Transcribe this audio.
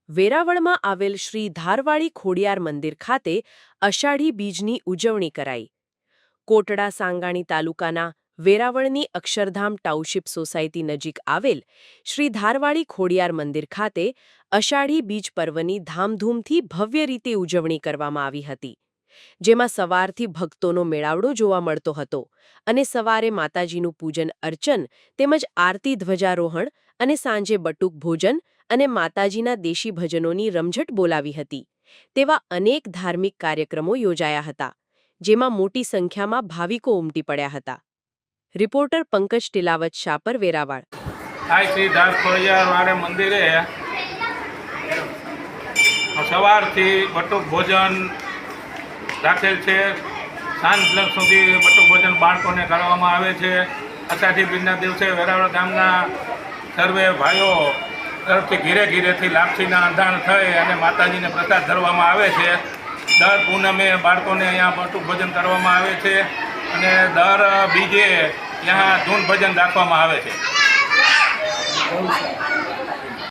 વેરાવળમાં આવેલ શ્રી ધારવાડી ખોડિયાર મંદિર ખાતે અષાઢી બીજની ઉજવણી કરાઈ। કોટડા સાંગાણી તાલુકાના વેરાવળની અક્ષરધામ ટાઉનશીપ સોસાયટી નજીક આવેલ શ્રી ધારવાડી ખોડિયાર મંદિર ખાતે અષાઢી બીજ પર્વની ધામધૂમથી ભવ્ય રીતે ઉજવણી કરવામાં આવી હતી, જેમાં સવારથી ભક્તોનો મેળાવડો જોવા મળતો હતો અને સવારે માતાજીનું પૂજન અર્ચન તેમજ આરતી ધ્વજારોહણ અને સાંજે બટુક ભોજન અને માતાજીના દેશી ભજનોની રમઝટ બોલાવી હતી। તેવા અનેક ધાર્મિક કાર્યક્રમો યોજાયા હતા, જેમાં મોટી સંખ્યામાં ભાવિકો ઉમટી પડ્યા હતા। રિપોર્ટર પંકજ ટિલાવત શાપર, વેરાવળ। આ શ્રી ધાર ખોડિયાર મંદિરે સવારથી બટુક ભોજન રાખેલ છે। સાંજ સુધી બટુક ભોજન બાળકોને કરવામાં આવે છે। અષાઢી બીજના દિવસે વેરાવળ ગામના સર્વે ભાઈઓ તરફથી ઘીરે ઘીરેથી લાપસીના અંધાણ થઈ અને માતાજીને પ્રસાદ ધરવામાં આવે છે। દર પૂનમે બાળકોને અહીંયા બટુક ભોજન કરવામાં આવે છે અને દર બીજે ત્યાં ધૂન ભજન રાખવામાં આવે છે।